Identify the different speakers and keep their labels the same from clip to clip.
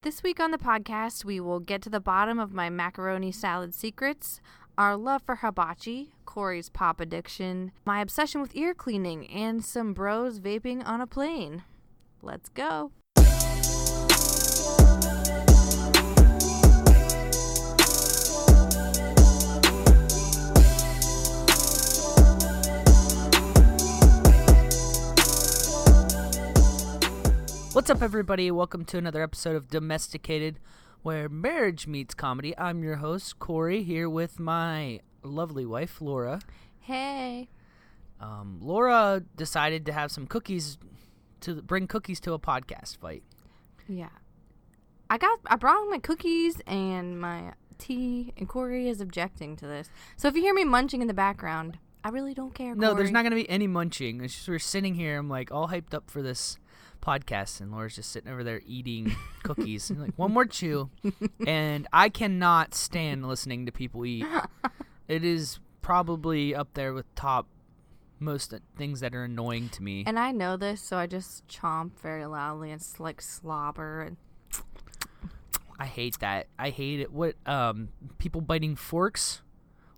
Speaker 1: This week on the podcast, we will get to the bottom of my macaroni salad secrets, our love for hibachi, Corey's pop addiction, my obsession with ear cleaning, and some bros vaping on a plane. Let's go.
Speaker 2: What's up, everybody? Welcome to another episode of Domesticated, where marriage meets comedy. I'm your host, Corey, here with my lovely wife, Laura.
Speaker 1: Hey.
Speaker 2: Laura decided to have some cookies, to bring cookies to a podcast fight.
Speaker 1: Yeah. I brought my cookies and my tea, and Corey is objecting to this. So if you hear me munching in the background, I really don't care, Corey.
Speaker 2: No, there's not going to be any munching. It's just we're sitting here, I'm like all hyped up for this podcast, and Laura's just sitting over there eating cookies and like, one more chew. And I cannot stand listening to people eat. It is probably up there with top most things that are annoying to me.
Speaker 1: And I know this, so I just chomp very loudly and like slobber. And
Speaker 2: I hate that. I hate it. What people biting forks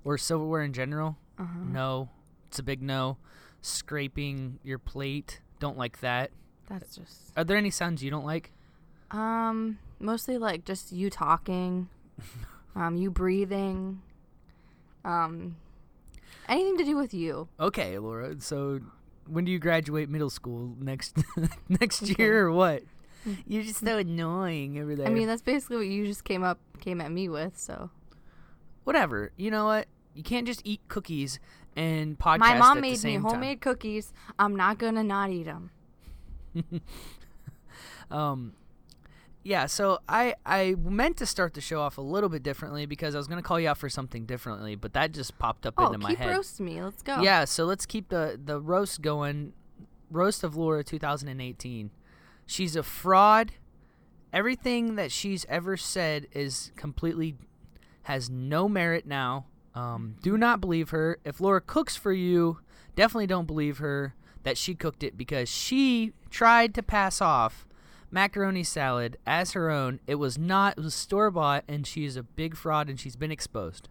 Speaker 2: or silverware in general? No, it's a big no. Scraping your plate, don't like that.
Speaker 1: That's just...
Speaker 2: Are there any sounds you don't like?
Speaker 1: Mostly like just you talking, you breathing, anything to do with you.
Speaker 2: Okay, Laura. So, when do you graduate middle school next year or what? You're just so annoying over there.
Speaker 1: I mean, that's basically what you just came at me with. So,
Speaker 2: whatever. You know what? You can't just eat cookies and podcast.
Speaker 1: My mom
Speaker 2: at
Speaker 1: made
Speaker 2: the same
Speaker 1: me homemade cookies. I'm not gonna not eat them.
Speaker 2: Yeah, so I meant to start the show off a little bit differently because I was going to call you out for something differently, but that just popped up into my head.
Speaker 1: Keep roasting me. Let's go.
Speaker 2: Yeah, so let's keep the roast going. Roast of Laura 2018. She's a fraud. Everything that she's ever said is completely has no merit now. Do not believe her. If Laura cooks for you, definitely don't believe her that she cooked it because she tried to pass off macaroni salad as her own. It was not. It was store-bought, and she's a big fraud, and she's been exposed.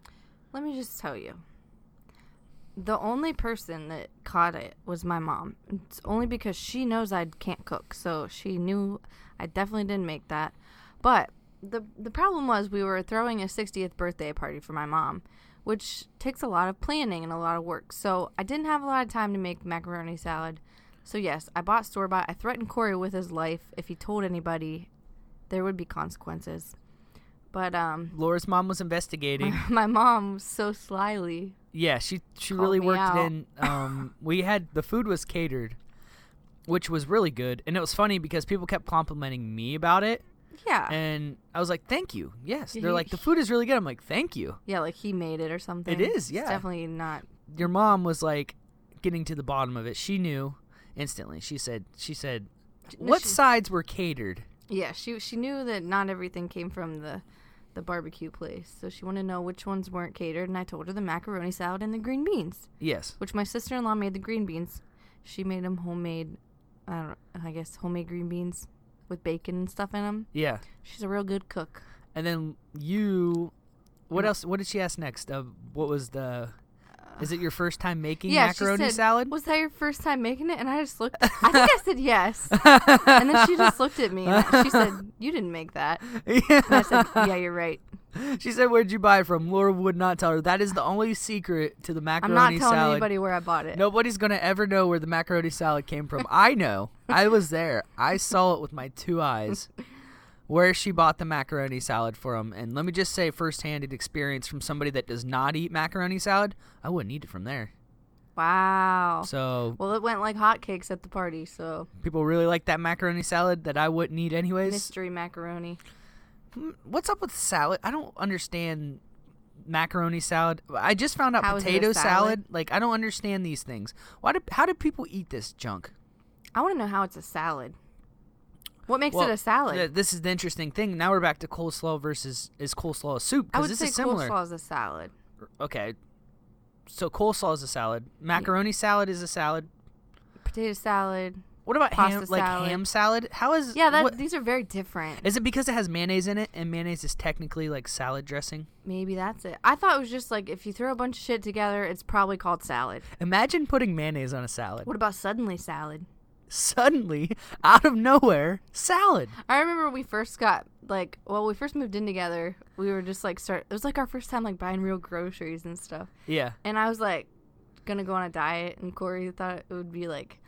Speaker 1: Let me just tell you. The only person that caught it was my mom. It's only because she knows I can't cook, so she knew I definitely didn't make that. But the problem was we were throwing a 60th birthday party for my mom, which takes a lot of planning and a lot of work. So I didn't have a lot of time to make macaroni salad. So yes, I bought store-bought. I threatened Corey with his life. If he told anybody, there would be consequences. But
Speaker 2: Laura's mom was investigating.
Speaker 1: My mom so slyly.
Speaker 2: Yeah, she really worked
Speaker 1: out.
Speaker 2: it in. The food was catered, which was really good. And it was funny because people kept complimenting me about it.
Speaker 1: Yeah.
Speaker 2: And I was like, thank you. Yes. They're like, the food is really good. I'm like, thank you.
Speaker 1: Yeah, like he made it or something.
Speaker 2: It is, yeah.
Speaker 1: It's definitely not.
Speaker 2: Your mom was like getting to the bottom of it. She knew instantly. She said, what sides were catered?
Speaker 1: Yeah, she knew that not everything came from the barbecue place. So she wanted to know which ones weren't catered. And I told her the macaroni salad and the green beans.
Speaker 2: Yes.
Speaker 1: Which my sister-in-law made the green beans. She made them homemade, homemade green beans with bacon and stuff in them.
Speaker 2: Yeah.
Speaker 1: She's a real good cook.
Speaker 2: And then what else? What did she ask next? What was is it your first time making macaroni salad?
Speaker 1: Was that your first time making it? And I just looked. I think I said yes. And then she just looked at me and she said, "You didn't make that."
Speaker 2: Yeah.
Speaker 1: And I said, "Yeah, you're right."
Speaker 2: She said, "Where'd you buy it from?" Laura would not tell her. That is the only secret to the macaroni salad.
Speaker 1: I'm not telling anybody where I bought it.
Speaker 2: Nobody's going to ever know where the macaroni salad came from. I know. I was there. I saw it with my two eyes where she bought the macaroni salad from. And let me just say firsthand experience from somebody that does not eat macaroni salad, I wouldn't eat it from there.
Speaker 1: Wow.
Speaker 2: So,
Speaker 1: well, it went like hotcakes at the party, so.
Speaker 2: People really like that macaroni salad that I wouldn't eat anyways.
Speaker 1: Mystery macaroni.
Speaker 2: What's up with salad? I don't understand macaroni salad. I just found out potato salad. Like, I don't understand these things. How do people eat this junk?
Speaker 1: I want to know how it's a salad. What makes it a salad?
Speaker 2: This is the interesting thing. Now we're back to coleslaw versus is coleslaw a soup?
Speaker 1: I would
Speaker 2: this
Speaker 1: say
Speaker 2: is similar.
Speaker 1: coleslaw is a salad.
Speaker 2: Okay. So coleslaw is a salad. Macaroni salad is a salad.
Speaker 1: Potato salad.
Speaker 2: What about
Speaker 1: pasta salad.
Speaker 2: ham salad? How is
Speaker 1: these are very different.
Speaker 2: Is it because it has mayonnaise in it, and mayonnaise is technically like salad dressing?
Speaker 1: Maybe that's it. I thought it was just like if you throw a bunch of shit together, it's probably called salad.
Speaker 2: Imagine putting mayonnaise on a salad.
Speaker 1: What about suddenly salad?
Speaker 2: Suddenly, out of nowhere, salad.
Speaker 1: I remember when we first we first moved in together, we were just like it was like our first time like buying real groceries and stuff.
Speaker 2: Yeah.
Speaker 1: And I was like gonna go on a diet, and Corey thought it would be like,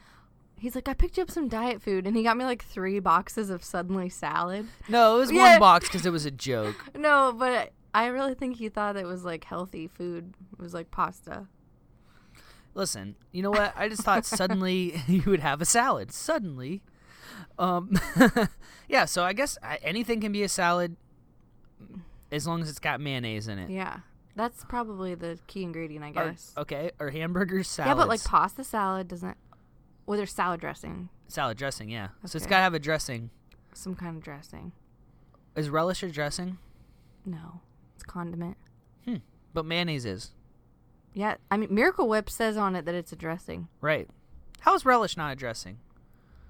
Speaker 1: he's like, I picked you up some diet food, and he got me like 3 boxes of suddenly salad.
Speaker 2: No, it was one box because it was a joke.
Speaker 1: No, but I really think he thought it was like healthy food. It was like pasta.
Speaker 2: Listen, you know what? I just thought suddenly you would have a salad. Suddenly. Yeah, so I guess anything can be a salad as long as it's got mayonnaise in it.
Speaker 1: Yeah. That's probably the key ingredient, I guess.
Speaker 2: Or hamburgers, salads.
Speaker 1: Yeah, but like pasta salad doesn't... Well, there's salad dressing.
Speaker 2: Salad dressing, yeah. Okay. So it's got to have a dressing.
Speaker 1: Some kind of dressing.
Speaker 2: Is relish a dressing?
Speaker 1: No. It's condiment.
Speaker 2: But mayonnaise is.
Speaker 1: Yeah, I mean, Miracle Whip says on it that it's a dressing.
Speaker 2: Right. How is relish not a dressing?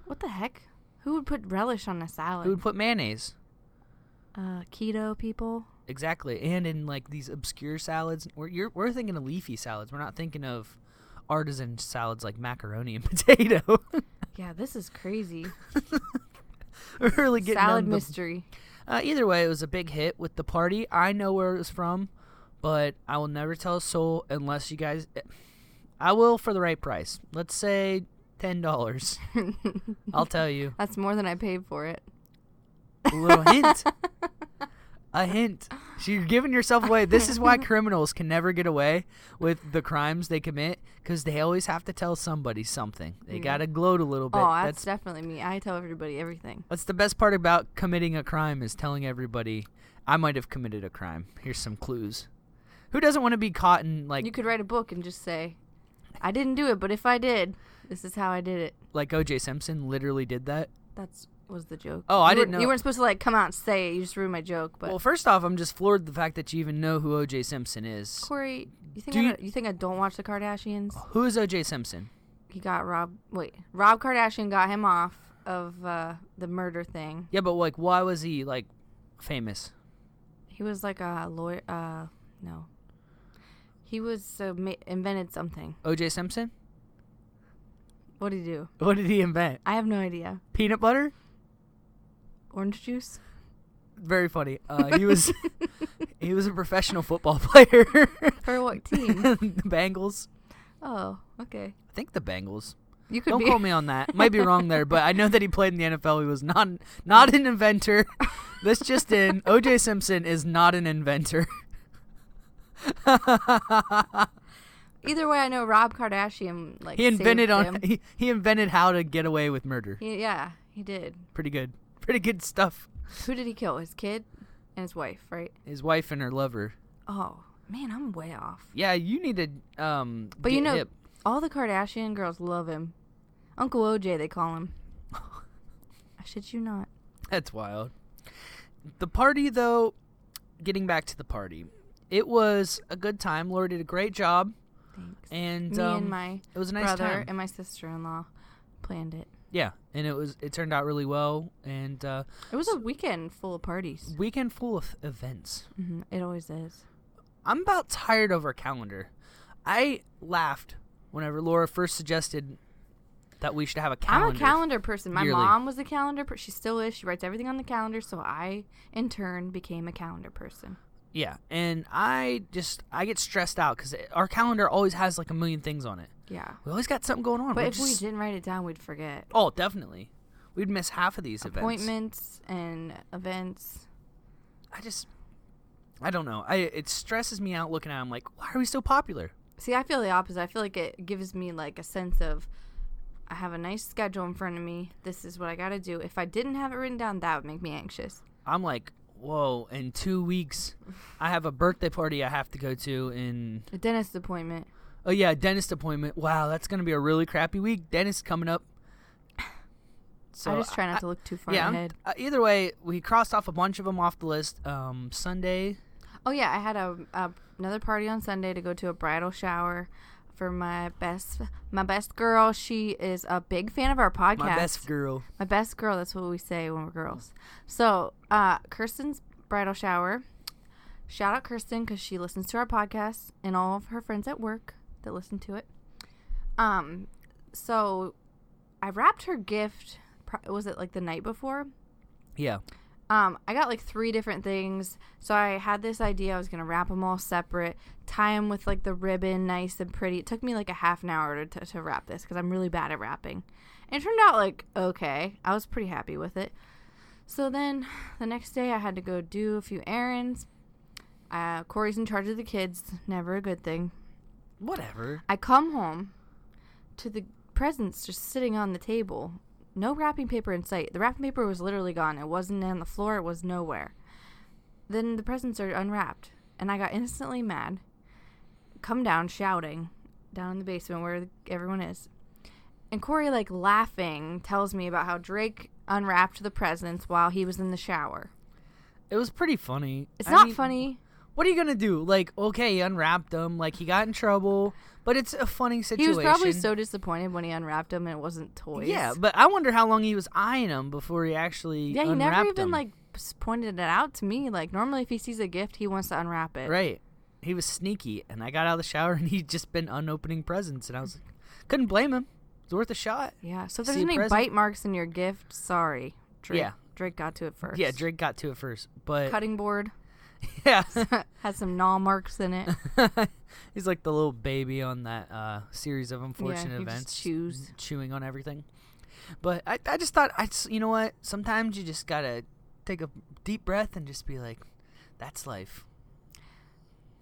Speaker 1: What the heck? Who would put relish on a salad?
Speaker 2: Who would put mayonnaise?
Speaker 1: Keto people.
Speaker 2: Exactly. And in like these obscure salads, we're thinking of leafy salads. We're not thinking of artisan salads like macaroni and potato.
Speaker 1: Yeah, this is crazy.
Speaker 2: We're really getting
Speaker 1: salad mystery.
Speaker 2: Either way, it was a big hit with the party. I know where it was from, but I will never tell a soul unless you guys... I will for the right price. Let's say $10. I'll tell you.
Speaker 1: That's more than I paid for it.
Speaker 2: A little hint. A hint. So you're giving yourself away. This is why criminals can never get away with the crimes they commit, because they always have to tell somebody something. They got to gloat a little bit.
Speaker 1: Oh, that's definitely me. I tell everybody everything.
Speaker 2: That's the best part about committing a crime, is telling everybody, I might have committed a crime. Here's some clues. Who doesn't want to be caught in, like... You
Speaker 1: could write a book and just say, I didn't do it, but if I did, this is how I did it.
Speaker 2: Like O.J. Simpson literally did that?
Speaker 1: Was the joke.
Speaker 2: Oh, I didn't know.
Speaker 1: You weren't supposed to like come out and say it. You just ruined my joke. But
Speaker 2: well, first off, I'm just floored the fact that you even know who O.J. Simpson is.
Speaker 1: Corey, you think I don't watch the Kardashians?
Speaker 2: Who is O.J. Simpson?
Speaker 1: Rob Kardashian got him off of the murder thing.
Speaker 2: Yeah, but like, why was he like famous?
Speaker 1: He was like a lawyer. No. He was invented something.
Speaker 2: O.J. Simpson?
Speaker 1: What did he do?
Speaker 2: What did he invent?
Speaker 1: I have no idea.
Speaker 2: Peanut butter?
Speaker 1: Orange juice?
Speaker 2: Very funny. He was a professional football player.
Speaker 1: For what team?
Speaker 2: The Bengals.
Speaker 1: Oh, okay.
Speaker 2: I think the Bengals.
Speaker 1: Don't
Speaker 2: quote me on that. Might be wrong there, but I know that he played in the NFL. He was not an inventor. This just in. O.J. Simpson is not an inventor.
Speaker 1: Either way, I know Rob Kardashian
Speaker 2: he invented how to get away with murder.
Speaker 1: He did.
Speaker 2: Pretty good stuff.
Speaker 1: Who did he kill? His kid and his wife, right?
Speaker 2: His wife and her lover.
Speaker 1: Oh man, I'm way off.
Speaker 2: Yeah, you need to
Speaker 1: but
Speaker 2: get hip.
Speaker 1: All the Kardashian girls love him. Uncle OJ, they call him. I shit you not.
Speaker 2: That's wild. The party, though, getting back to the party, it was a good time. Laura did a great job.
Speaker 1: Thanks.
Speaker 2: And
Speaker 1: me and my
Speaker 2: it was a nice
Speaker 1: brother
Speaker 2: time.
Speaker 1: And my sister-in-law planned it.
Speaker 2: Yeah, and it turned out really well. And
Speaker 1: it was a weekend full of parties.
Speaker 2: Weekend full of events.
Speaker 1: Mm-hmm. It always is.
Speaker 2: I'm about tired of our calendar. I laughed whenever Laura first suggested that we should have a calendar.
Speaker 1: I'm a calendar person. My
Speaker 2: yearly.
Speaker 1: mom was a calendar person. She still is. She writes everything on the calendar. So I, in turn, became a calendar person.
Speaker 2: Yeah, and I get stressed out because our calendar always has like a million things on it.
Speaker 1: Yeah.
Speaker 2: We always got something going on.
Speaker 1: But if we didn't write it down, we'd forget.
Speaker 2: Oh, definitely. We'd miss half of these
Speaker 1: appointments and events.
Speaker 2: I don't know. It stresses me out looking at it. I'm like, why are we so popular?
Speaker 1: See, I feel the opposite. I feel like it gives me like a sense of I have a nice schedule in front of me. This is what I got to do. If I didn't have it written down, that would make me anxious.
Speaker 2: I'm like, whoa, in 2 weeks, I have a birthday party I have to go to in...
Speaker 1: A dentist appointment.
Speaker 2: Oh, yeah, a dentist appointment. Wow, that's going to be a really crappy week. Dentist coming up.
Speaker 1: So I just try not to look too far ahead.
Speaker 2: Either way, we crossed off a bunch of them off the list. Sunday...
Speaker 1: Oh, yeah, I had another party on Sunday to go to a bridal shower. for my best girl. She is a big fan of our podcast.
Speaker 2: My best girl.
Speaker 1: My best girl. That's what we say when we're girls. So, Kirsten's bridal shower. Shout out Kirsten because she listens to our podcast and all of her friends at work that listen to it. So I wrapped her gift. Was it like the night before?
Speaker 2: Yeah.
Speaker 1: I got like 3 different things. So I had this idea. I was going to wrap them all separate, tie them with like the ribbon nice and pretty. It took me like a half an hour to wrap this because I'm really bad at wrapping. And it turned out like okay. I was pretty happy with it. So then the next day I had to go do a few errands. Corey's in charge of the kids. Never a good thing.
Speaker 2: Whatever.
Speaker 1: I come home to the presents just sitting on the table. No wrapping paper in sight. The wrapping paper was literally gone. It wasn't on the floor. It was nowhere. Then the presents are unwrapped. And I got instantly mad. Come down shouting down in the basement where everyone is. And Corey, like, laughing, tells me about how Drake unwrapped the presents while he was in the shower.
Speaker 2: It was pretty funny.
Speaker 1: It's not funny.
Speaker 2: What are you going to do? Like, okay, he unwrapped them. Like, he got in trouble. But it's a funny situation.
Speaker 1: He was probably so disappointed when he unwrapped them and it wasn't toys.
Speaker 2: Yeah, but I wonder how long he was eyeing them before he actually unwrapped them.
Speaker 1: Yeah, he never even, like, pointed it out to me. Like, normally if he sees a gift, he wants to unwrap it.
Speaker 2: Right. He was sneaky. And I got out of the shower and he'd just been unopening presents. And I was like, couldn't blame him. It's worth a shot.
Speaker 1: Yeah, so if there's any bite marks in your gift, sorry. Drake got to it first.
Speaker 2: Yeah, Drake got to it first. But
Speaker 1: cutting board.
Speaker 2: Yeah.
Speaker 1: Has some gnaw marks in it.
Speaker 2: He's like the little baby on that series of unfortunate events.
Speaker 1: Just
Speaker 2: chewing on everything. But I just thought, you know what? Sometimes you just got to take a deep breath and just be like, that's life.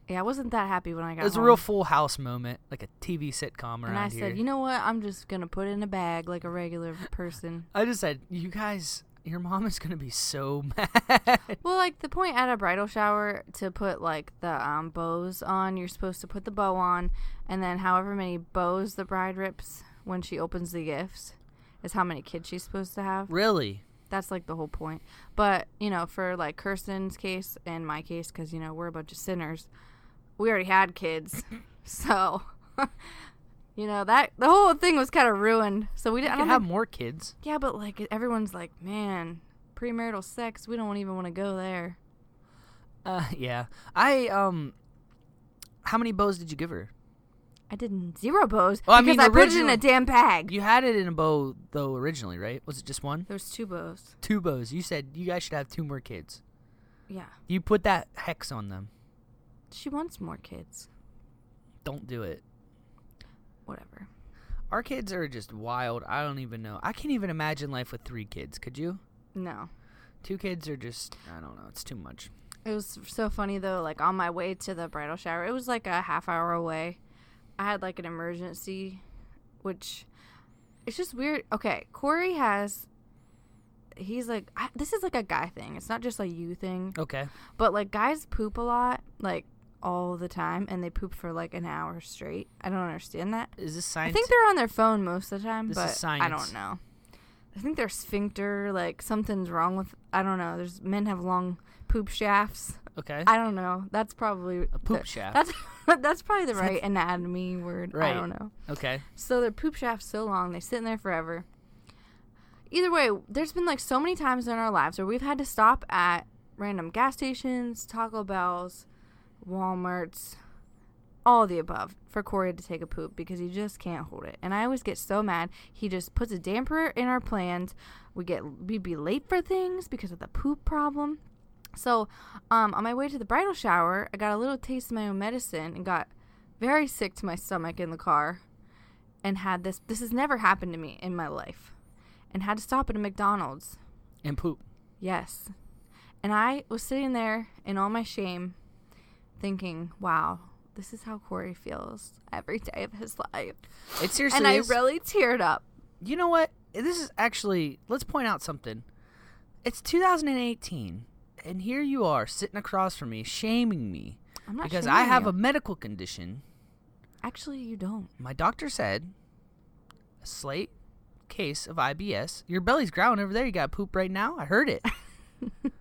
Speaker 1: Yeah, I wasn't that happy when I got home.
Speaker 2: It was a real Full House moment, like a TV sitcom around here.
Speaker 1: And I said, you know what? I'm just going to put it in a bag like a regular person.
Speaker 2: I just said, you guys... Your mom is going to be so mad.
Speaker 1: Well, like, the point at a bridal shower to put, like, the bows on, you're supposed to put the bow on, and then however many bows the bride rips when she opens the gifts is how many kids she's supposed to have.
Speaker 2: Really?
Speaker 1: That's, like, the whole point. But, you know, for, like, Kirsten's case and my case, because, you know, we're a bunch of sinners, we already had kids. So... You know, the whole thing was kind of ruined. So we didn't
Speaker 2: have more kids.
Speaker 1: Yeah, but like everyone's like, man, premarital sex, we don't even want to go there.
Speaker 2: Yeah. How many bows did you give her?
Speaker 1: I did 0 bows
Speaker 2: well,
Speaker 1: because I put it in a damn bag.
Speaker 2: You had it in a bow though originally, right? Was it just one?
Speaker 1: There was 2 bows.
Speaker 2: 2 bows. You said you guys should have 2 more kids.
Speaker 1: Yeah.
Speaker 2: You put that hex on them.
Speaker 1: She wants more kids.
Speaker 2: Don't do it.
Speaker 1: Whatever.
Speaker 2: Our kids are just wild. I don't even know. I can't even imagine life with 3 kids. Could you?
Speaker 1: No.
Speaker 2: 2 kids are just, I don't know. It's too much.
Speaker 1: It was so funny, though. Like, on my way to the bridal shower, it was like a half hour away. I had, like, an emergency, which it's just weird. Okay, Corey he's like, this is like a guy thing. It's not just a you thing.
Speaker 2: Okay.
Speaker 1: But, like, guys poop a lot, like, all the time, and they poop for like an hour straight. I don't understand that.
Speaker 2: Is this science?
Speaker 1: I think they're on their phone most of the time,
Speaker 2: this
Speaker 1: but
Speaker 2: is science.
Speaker 1: I don't know. I think their sphincter, like something's wrong with. I don't know. Men have long poop shafts.
Speaker 2: Okay.
Speaker 1: I don't know. That's probably
Speaker 2: a poop shaft.
Speaker 1: That's probably the right anatomy word.
Speaker 2: Right.
Speaker 1: I don't know.
Speaker 2: Okay.
Speaker 1: So their poop shaft's so long, they sit in there forever. Either way, there's been like so many times in our lives where we've had to stop at random gas stations, Taco Bells, Walmart's, all of the above, for Corey to take a poop because he just can't hold it. And I always get so mad. He just puts a damper in our plans. We'd be late for things because of the poop problem. So, on my way to the bridal shower, I got a little taste of my own medicine and got very sick to my stomach in the car and had this has never happened to me in my life, and had to stop at a McDonald's.
Speaker 2: And poop.
Speaker 1: Yes. And I was sitting there in all my shame thinking, wow, this is how Corey feels every day of his life.
Speaker 2: It seriously
Speaker 1: and I
Speaker 2: is.
Speaker 1: really teared up.
Speaker 2: You know what? This is actually, let's point out something. It's 2018, and here you are sitting across from me, shaming me.
Speaker 1: I'm not
Speaker 2: because
Speaker 1: shaming
Speaker 2: I have
Speaker 1: you.
Speaker 2: a medical condition.
Speaker 1: Actually, you don't.
Speaker 2: My doctor said a slight case of IBS. Your belly's growling over there. You got poop right now. I heard it.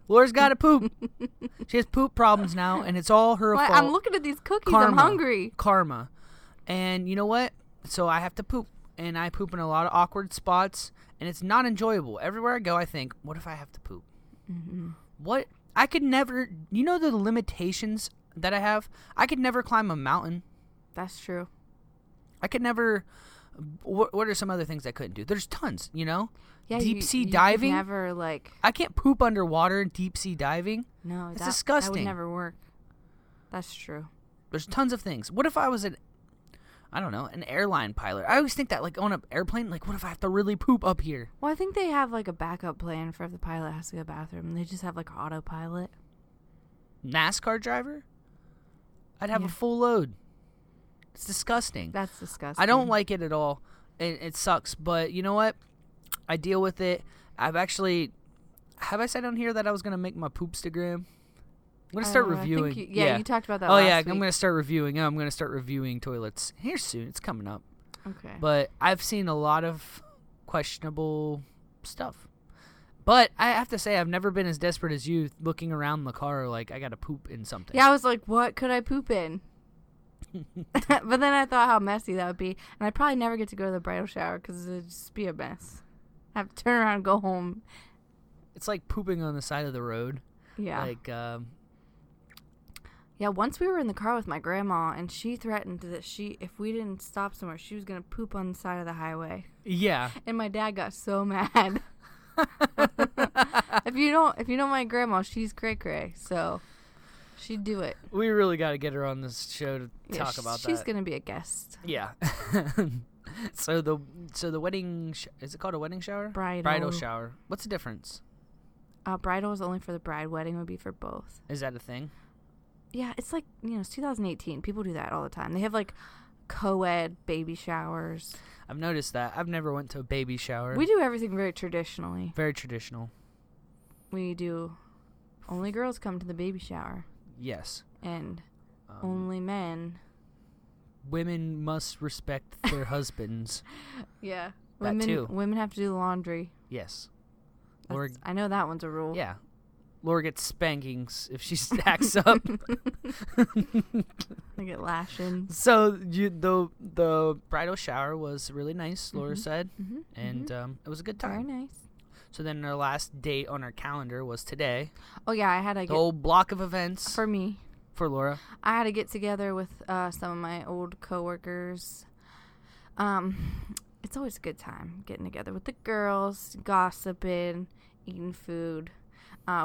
Speaker 2: Laura's got to poop. She has poop problems now, and it's all her fault.
Speaker 1: I'm looking at these cookies.
Speaker 2: Karma.
Speaker 1: I'm hungry.
Speaker 2: Karma. And you know what? So I have to poop. And I poop in a lot of awkward spots. And it's not enjoyable. Everywhere I go, I think, what if I have to poop?
Speaker 1: Mm-hmm.
Speaker 2: What? I could never... You know the limitations that I have? I could never climb a mountain.
Speaker 1: That's true.
Speaker 2: I could never... What are some other things I couldn't do? There's tons, you know?
Speaker 1: Yeah,
Speaker 2: deep sea
Speaker 1: you
Speaker 2: diving.
Speaker 1: Could never, like...
Speaker 2: I can't poop underwater in deep sea diving.
Speaker 1: No,
Speaker 2: it's disgusting.
Speaker 1: That would never work. That's true.
Speaker 2: There's tons of things. What if I was an airline pilot? I always think that, like, on an airplane, like, what if I have to really poop up here?
Speaker 1: Well, I think they have, like, a backup plan for if the pilot has to go to the bathroom. They just have, like, autopilot.
Speaker 2: NASCAR driver? I'd have a full load. It's disgusting.
Speaker 1: That's disgusting.
Speaker 2: I don't like it at all. It sucks. But you know what? I deal with it. Have I said on here that I was going to make my Poopstagram? I'm going to start reviewing.
Speaker 1: You talked about that last week.
Speaker 2: I'm going to start reviewing. I'm going to start reviewing toilets here soon. It's coming up.
Speaker 1: Okay.
Speaker 2: But I've seen a lot of questionable stuff. But I have to say, I've never been as desperate as you looking around the car like I got to poop in something.
Speaker 1: Yeah, I was like, what could I poop in? But then I thought how messy that would be. And I'd probably never get to go to the bridal shower because it would just be a mess. I have to turn around and go home.
Speaker 2: It's like pooping on the side of the road.
Speaker 1: Yeah.
Speaker 2: Like,
Speaker 1: yeah, once we were in the car with my grandma, and she threatened that if we didn't stop somewhere, she was going to poop on the side of the highway.
Speaker 2: Yeah.
Speaker 1: And my dad got so mad. If you know my grandma, she's cray-cray, so she'd do it.
Speaker 2: We really got to get her on this show to talk about that.
Speaker 1: She's going to be a guest.
Speaker 2: Yeah. So the wedding, is it called a wedding shower? Bridal shower. What's the difference?
Speaker 1: Bridal is only for the bride. Wedding would be for both.
Speaker 2: Is that a thing?
Speaker 1: Yeah, it's like, it's 2018. People do that all the time. They have, like, co-ed baby showers.
Speaker 2: I've noticed that. I've never went to a baby shower.
Speaker 1: We do everything very traditionally.
Speaker 2: Very traditional.
Speaker 1: We do only girls come to the baby shower.
Speaker 2: Yes.
Speaker 1: And only men.
Speaker 2: Women must respect their husbands.
Speaker 1: Yeah.
Speaker 2: That too.
Speaker 1: Women have to do the laundry.
Speaker 2: Yes.
Speaker 1: I know that one's a rule.
Speaker 2: Yeah. Laura gets spankings if she stacks up.
Speaker 1: I get lashings.
Speaker 2: So the bridal shower was really nice, Laura said, and it was a good time.
Speaker 1: Very nice.
Speaker 2: So then our last date on our calendar was today.
Speaker 1: Oh yeah, I had
Speaker 2: the whole block of events
Speaker 1: for me.
Speaker 2: For Laura,
Speaker 1: I had to get together with some of my old coworkers. It's always a good time getting together with the girls, gossiping, eating food.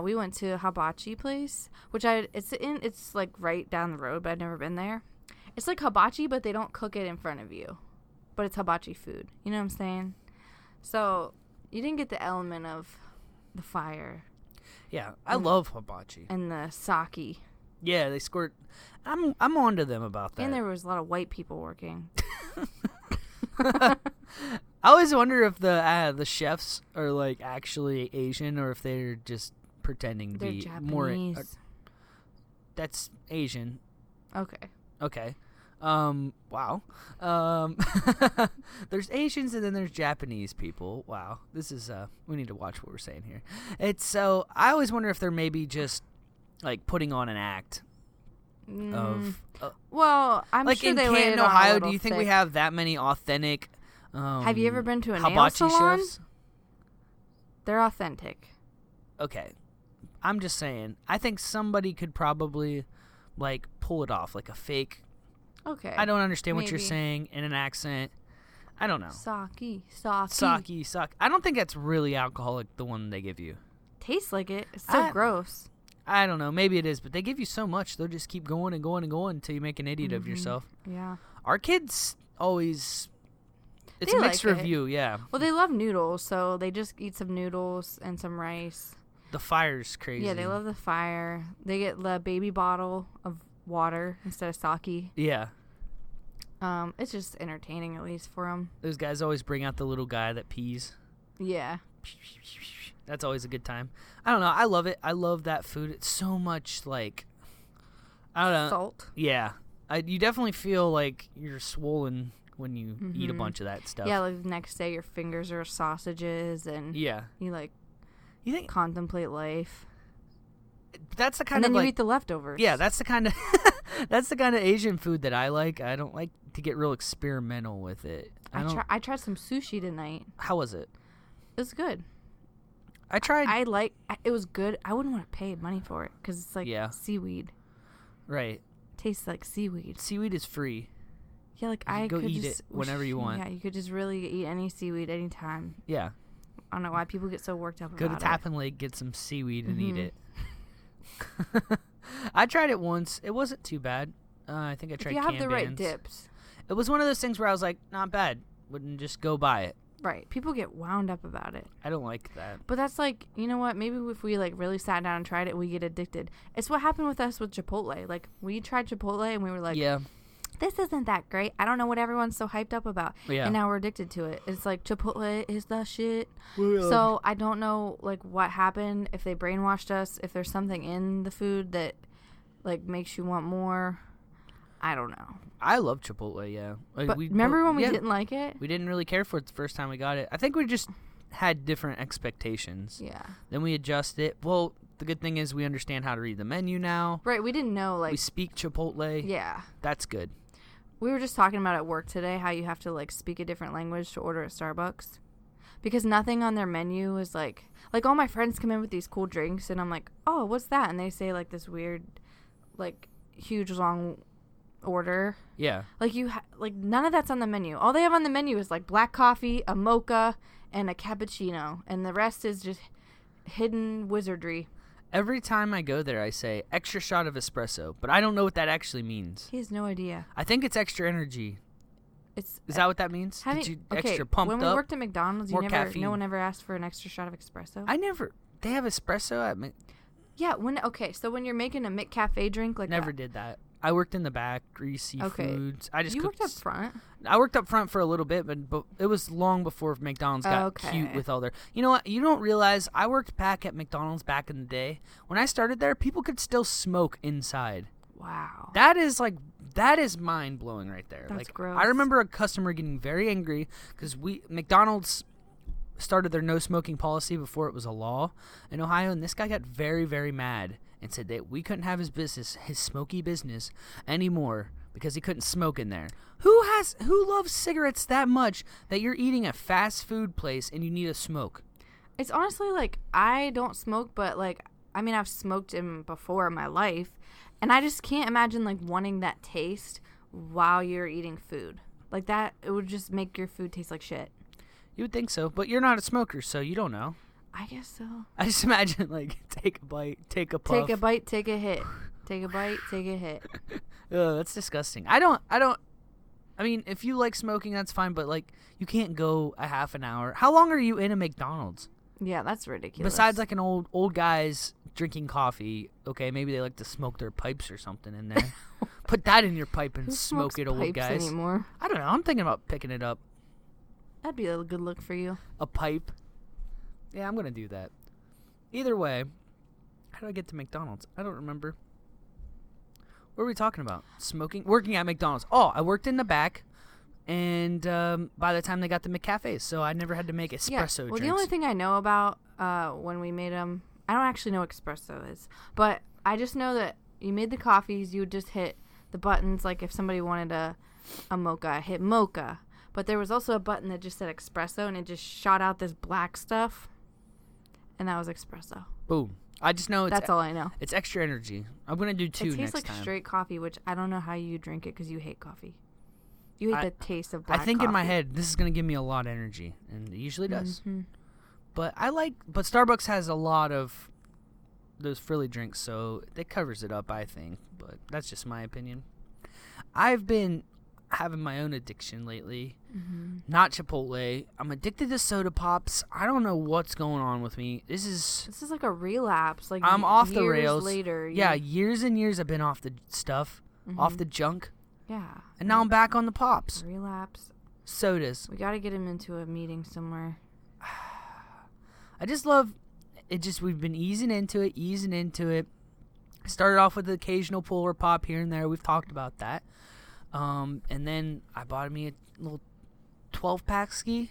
Speaker 1: We went to a hibachi place, which it's like right down the road, but I've never been there. It's like hibachi, but they don't cook it in front of you. But it's hibachi food. You know what I'm saying? So you didn't get the element of the fire.
Speaker 2: Yeah, I love hibachi.
Speaker 1: And the sake.
Speaker 2: Yeah, they squirt. I'm on to them about that.
Speaker 1: And there was a lot of white people working.
Speaker 2: I always wonder if the chefs are like actually Asian or if they're just pretending to be
Speaker 1: Japanese.
Speaker 2: More. That's Asian.
Speaker 1: Okay.
Speaker 2: Wow. There's Asians and then there's Japanese people. Wow. This is we need to watch what we're saying here. So I always wonder if they're maybe just like putting on an act of
Speaker 1: well, I'm
Speaker 2: like
Speaker 1: sure
Speaker 2: in
Speaker 1: they
Speaker 2: Canton,
Speaker 1: on
Speaker 2: Ohio.
Speaker 1: a
Speaker 2: Do you think
Speaker 1: thick.
Speaker 2: we have that many authentic?
Speaker 1: Have you ever been to a nail
Speaker 2: hibachi
Speaker 1: salon?
Speaker 2: chefs?
Speaker 1: They're authentic.
Speaker 2: Okay, I'm just saying. I think somebody could probably like pull it off, like a fake.
Speaker 1: Okay.
Speaker 2: I don't understand what you're
Speaker 1: Maybe.
Speaker 2: saying in an accent. I don't know.
Speaker 1: Sake.
Speaker 2: Sake. I don't think that's really alcoholic, the one they give you.
Speaker 1: Tastes like it. It's so gross.
Speaker 2: I don't know. Maybe it is, but they give you so much, they'll just keep going and going and going until you make an idiot of yourself.
Speaker 1: Yeah.
Speaker 2: Our kids always... It's
Speaker 1: They
Speaker 2: a mixed
Speaker 1: like it.
Speaker 2: review, yeah.
Speaker 1: Well, they love noodles, so they just eat some noodles and some rice.
Speaker 2: The fire's crazy.
Speaker 1: Yeah, they love the fire. They get the baby bottle of water instead of sake.
Speaker 2: Yeah.
Speaker 1: It's just entertaining, at least for them.
Speaker 2: Those guys always bring out the little guy that pees.
Speaker 1: Yeah.
Speaker 2: That's always a good time. I don't know. I love it. I love that food. It's so much like... I don't know.
Speaker 1: Salt.
Speaker 2: Yeah. You definitely feel like you're swollen when you eat a bunch of that stuff.
Speaker 1: Yeah, like the next day your fingers are sausages and
Speaker 2: Yeah.
Speaker 1: you like
Speaker 2: You think
Speaker 1: contemplate life.
Speaker 2: that's the kind
Speaker 1: And then
Speaker 2: of
Speaker 1: you
Speaker 2: like...
Speaker 1: eat the leftovers.
Speaker 2: Yeah, that's the kind of... That's the kind of Asian food that I like. I don't like to get real experimental with it.
Speaker 1: I tried some sushi tonight.
Speaker 2: How was it?
Speaker 1: It was good.
Speaker 2: I tried.
Speaker 1: It was good. I wouldn't want to pay money for it because it's like seaweed.
Speaker 2: Right.
Speaker 1: Tastes like seaweed.
Speaker 2: Seaweed is free.
Speaker 1: Yeah, like
Speaker 2: you
Speaker 1: I
Speaker 2: go
Speaker 1: could
Speaker 2: eat
Speaker 1: just,
Speaker 2: it whenever you want.
Speaker 1: Yeah, you could just really eat any seaweed anytime.
Speaker 2: Yeah.
Speaker 1: I don't know why people get so worked up
Speaker 2: Go
Speaker 1: about it.
Speaker 2: to Tappan Lake, get some seaweed, and eat it. I tried it once. It wasn't too bad. I think I tried.
Speaker 1: If you have the right dips.
Speaker 2: It was one of those things where I was like, not bad. Wouldn't just go buy it.
Speaker 1: Right. People get wound up about it.
Speaker 2: I don't like that.
Speaker 1: But that's like, you know what? Maybe if we like really sat down and tried it, we get addicted. It's what happened with us with Chipotle. Like we tried Chipotle and we were like,
Speaker 2: yeah,
Speaker 1: this isn't that great. I don't know what everyone's so hyped up about.
Speaker 2: Yeah.
Speaker 1: And now we're addicted to it. It's like Chipotle is the shit. So I don't know like what happened, if they brainwashed us, if there's something in the food that like makes you want more. I don't know.
Speaker 2: I love Chipotle, yeah.
Speaker 1: But remember when we didn't like it?
Speaker 2: We didn't really care for it the first time we got it. I think we just had different expectations.
Speaker 1: Yeah.
Speaker 2: Then we adjust it. Well, the good thing is we understand how to read the menu now.
Speaker 1: Right, we didn't know, like...
Speaker 2: We speak Chipotle.
Speaker 1: Yeah.
Speaker 2: That's good.
Speaker 1: We were just talking about at work today how you have to, like, speak a different language to order at Starbucks. Because nothing on their menu is, like... Like, all my friends come in with these cool drinks, and I'm like, oh, what's that? And they say, like, this weird, like, huge, long... order.
Speaker 2: Yeah.
Speaker 1: Like like none of that's on the menu. All they have on the menu is like black coffee, a mocha, and a cappuccino, and the rest is just hidden wizardry.
Speaker 2: Every time I go there I say extra shot of espresso, but I don't know what that actually means.
Speaker 1: He has no idea.
Speaker 2: I think it's extra energy. Is that what that means? Extra pumped up?
Speaker 1: When we worked at McDonald's,
Speaker 2: caffeine.
Speaker 1: No one ever asked for an extra shot of espresso.
Speaker 2: They have espresso at
Speaker 1: Yeah, so when you're making a McCafe drink like
Speaker 2: Never did that. I worked in the back, greasy foods.
Speaker 1: You worked up front?
Speaker 2: I worked up front for a little bit, but it was long before McDonald's got cute with all their... You know what? You don't realize I worked back at McDonald's back in the day. When I started there, people could still smoke inside.
Speaker 1: Wow.
Speaker 2: That is mind-blowing right there.
Speaker 1: That's gross.
Speaker 2: I remember a customer getting very angry because McDonald's started their no smoking policy before it was a law in Ohio, and this guy got very, very mad and said that we couldn't have his smoky business anymore because he couldn't smoke in there. Who loves cigarettes that much that you're eating at fast food place and you need a smoke?
Speaker 1: It's honestly like I don't smoke, but like I mean I've smoked before in my life, and I just can't imagine like wanting that taste while you're eating food. Like that, it would just make your food taste like shit.
Speaker 2: You would think so, but you're not a smoker, so you don't know.
Speaker 1: I guess so.
Speaker 2: I just imagine, like, take a bite, take a puff.
Speaker 1: Take a bite, take a hit. Take a bite, take a hit.
Speaker 2: Ugh, that's disgusting. I mean, if you like smoking, that's fine, but, like, you can't go a half an hour. How long are you in a McDonald's?
Speaker 1: Yeah, that's ridiculous.
Speaker 2: Besides, like, an old guys drinking coffee, okay, maybe they like to smoke their pipes or something in there. Put that in your pipe and smoke it, old guys.
Speaker 1: Anymore?
Speaker 2: I don't know. I'm thinking about picking it up.
Speaker 1: That'd be a good look for you.
Speaker 2: A pipe. Yeah, I'm going to do that. Either way, how did I get to McDonald's? I don't remember. What were we talking about? Smoking? Working at McDonald's. Oh, I worked in the back, and by the time they got the McCafes, so I never had to make espresso drinks.
Speaker 1: The only thing I know about when we made them, I don't actually know what espresso is, but I just know that you made the coffees, you would just hit the buttons, like if somebody wanted a mocha, hit mocha. But there was also a button that just said espresso, and it just shot out this black stuff. And that was espresso.
Speaker 2: Boom. I just know
Speaker 1: that's all I know.
Speaker 2: It's extra energy. I'm going to do 2 next time.
Speaker 1: It tastes like straight coffee, which I don't know how you drink it because you hate coffee. You hate the taste of black coffee.
Speaker 2: I think in my head, this is going to give me a lot of energy. And it usually does. Mm-hmm. But Starbucks has a lot of those frilly drinks, so it covers it up, I think. But that's just my opinion. I've been having my own addiction lately. Mm-hmm. Not Chipotle. I'm addicted to soda pops. I don't know what's going on with me. This is
Speaker 1: like a relapse. Like
Speaker 2: I'm off the rails.
Speaker 1: Later,
Speaker 2: yeah, years and years I've been off the stuff, off the junk.
Speaker 1: Yeah.
Speaker 2: And now I'm back on the pops.
Speaker 1: Relapse.
Speaker 2: Sodas.
Speaker 1: We got to get him into a meeting somewhere.
Speaker 2: I just love it. We've been easing into it. Started off with the occasional Polar Pop here and there. We've talked about that. And then I bought me a little 12-pack ski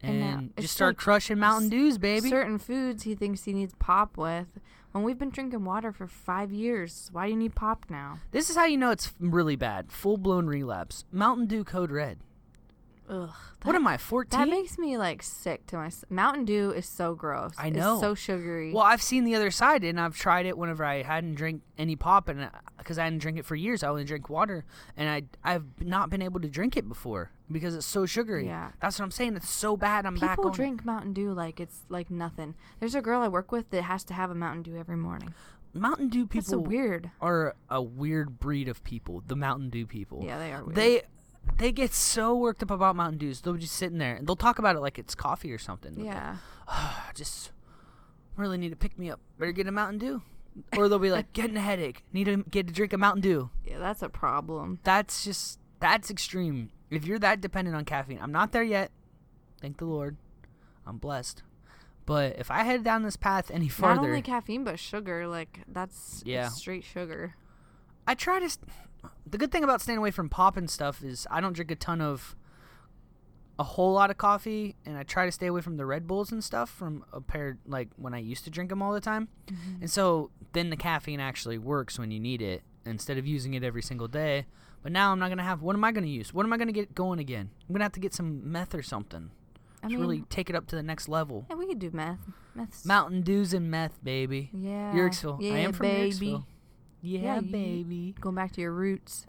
Speaker 2: and just start crushing Mountain Dews, baby.
Speaker 1: Certain foods he thinks he needs pop with, when we've been drinking water for 5 years? Why do you need pop now?
Speaker 2: This is how you know it's really bad. Full-blown relapse. Mountain Dew Code Red.
Speaker 1: Ugh.
Speaker 2: What am I, 14?
Speaker 1: That makes me like sick to my. Mountain Dew is so gross.
Speaker 2: I know.
Speaker 1: It's so sugary.
Speaker 2: Well, I've seen the other side, and I've tried it whenever I hadn't drank any pop, and because I hadn't drank it for years, I only drink water, and I've not been able to drink it before because it's so sugary.
Speaker 1: Yeah.
Speaker 2: That's what I'm saying. It's so bad. I'm back on
Speaker 1: People drink Mountain Dew like it's like nothing. There's a girl I work with that has to have a Mountain Dew every morning.
Speaker 2: Mountain Dew people
Speaker 1: That's so weird.
Speaker 2: Are a weird breed of people. The Mountain Dew people.
Speaker 1: Yeah, they are weird.
Speaker 2: They get so worked up about Mountain Dews. They'll just sitting there and they'll talk about it like it's coffee or something.
Speaker 1: Yeah.
Speaker 2: Just really need to pick me up. Better get a Mountain Dew. Or they'll be like, getting a headache. Need to get to drink a Mountain Dew.
Speaker 1: Yeah, that's a problem.
Speaker 2: That's extreme. If you're that dependent on caffeine. I'm not there yet. Thank the Lord. I'm blessed. But if I head down this path any farther.
Speaker 1: Not only caffeine, but sugar. Like, that's it's straight sugar.
Speaker 2: I try to. The good thing about staying away from pop and stuff is I don't drink a whole lot of coffee, and I try to stay away from the Red Bulls and stuff from like when I used to drink them all the time. Mm-hmm. And so then the caffeine actually works when you need it instead of using it every single day. But now I'm not going to have, what am I going to use? What am I going to get going again? I'm going to have to get some meth or something. Really take it up to the next level.
Speaker 1: Yeah, we could do meth. Meth's
Speaker 2: Mountain Dews and meth, baby.
Speaker 1: Yeah.
Speaker 2: Yurksville.
Speaker 1: Yeah,
Speaker 2: I am from
Speaker 1: baby.
Speaker 2: Yurksville. Yeah, baby.
Speaker 1: Going back to your roots.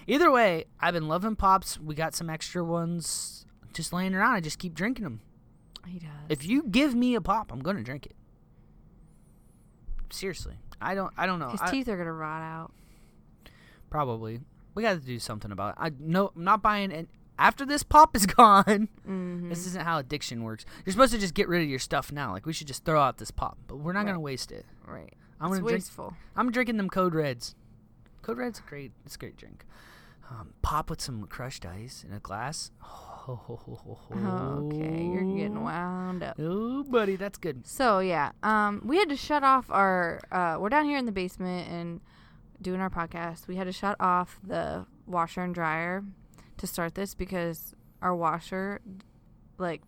Speaker 2: Either way, I've been loving pops. We got some extra ones just laying around. I just keep drinking them.
Speaker 1: He does.
Speaker 2: If you give me a pop, I'm gonna drink it. Seriously, I don't know.
Speaker 1: His teeth are gonna rot out.
Speaker 2: Probably. We got to do something about it. I'm not buying it. After this pop is gone, This isn't how addiction works. You're supposed to just get rid of your stuff now. Like, we should just throw out this pop, but we're not gonna waste it.
Speaker 1: Right.
Speaker 2: It's
Speaker 1: wasteful.
Speaker 2: I'm drinking them Code Reds. Code Red's great. It's a great drink. Pop with some crushed ice in a glass.
Speaker 1: Okay, you're getting wound up.
Speaker 2: Oh, buddy, that's good.
Speaker 1: So yeah, we had to shut off our. We're down here in the basement and doing our podcast. We had to shut off the washer and dryer to start this because our washer, like,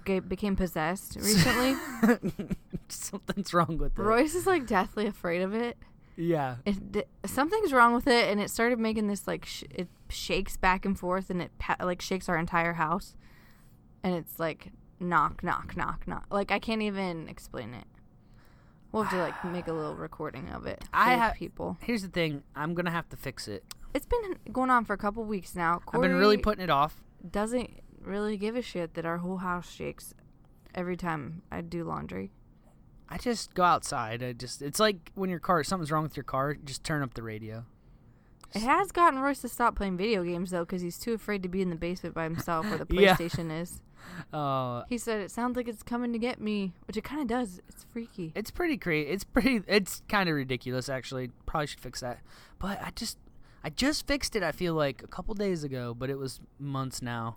Speaker 1: became possessed recently.
Speaker 2: Something's wrong with it.
Speaker 1: Royce is like deathly afraid of it.
Speaker 2: Yeah.
Speaker 1: Something's wrong with it, and it started making this like it shakes back and forth, and it like shakes our entire house, and it's like knock, knock, knock, knock. Like, I can't even explain it. We'll have to like make a little recording of it for people.
Speaker 2: Here's the thing: I'm gonna have to fix it.
Speaker 1: It's been going on for a couple weeks now. Corey
Speaker 2: I've been really putting it off.
Speaker 1: Doesn't really give a shit that our whole house shakes every time I do laundry.
Speaker 2: I just go outside. It's like when something's wrong with your car, just turn up the radio.
Speaker 1: It has gotten Royce to stop playing video games, though, because he's too afraid to be in the basement by himself where the PlayStation is. He said, it sounds like it's coming to get me, which it kind of does. It's freaky.
Speaker 2: It's pretty crazy. It's kind of ridiculous, actually. Probably should fix that. But I just fixed it, I feel like, a couple days ago, but it was months now.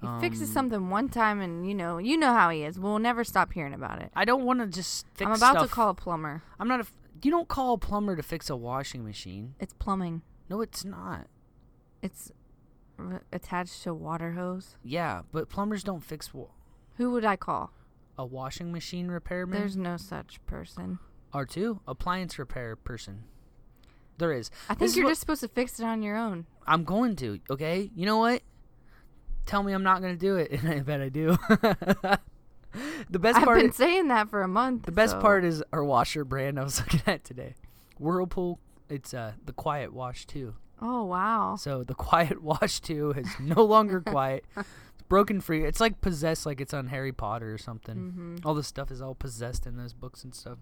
Speaker 1: He fixes something one time, and you know how he is. We'll never stop hearing about it.
Speaker 2: I don't want to just fix
Speaker 1: I'm about
Speaker 2: stuff.
Speaker 1: to call a plumber.
Speaker 2: You don't call a plumber to fix a washing machine.
Speaker 1: It's plumbing.
Speaker 2: No, it's not.
Speaker 1: It's attached to a water hose.
Speaker 2: Yeah, but plumbers don't fix.
Speaker 1: Who would I call?
Speaker 2: A washing machine repairman?
Speaker 1: There's no such person.
Speaker 2: R2? Appliance repair person. There is.
Speaker 1: I think you're just supposed to fix it on your own.
Speaker 2: I'm going to, okay? You know what? Tell me I'm not going to do it, and I bet I do.
Speaker 1: I've been saying that for a month.
Speaker 2: The best part is our washer brand I was looking at today. Whirlpool, it's the Quiet Wash 2.
Speaker 1: Oh, wow.
Speaker 2: So the Quiet Wash 2 is no longer quiet. It's broken free. It's like possessed, like it's on Harry Potter or something. Mm-hmm. All this stuff is all possessed in those books and stuff.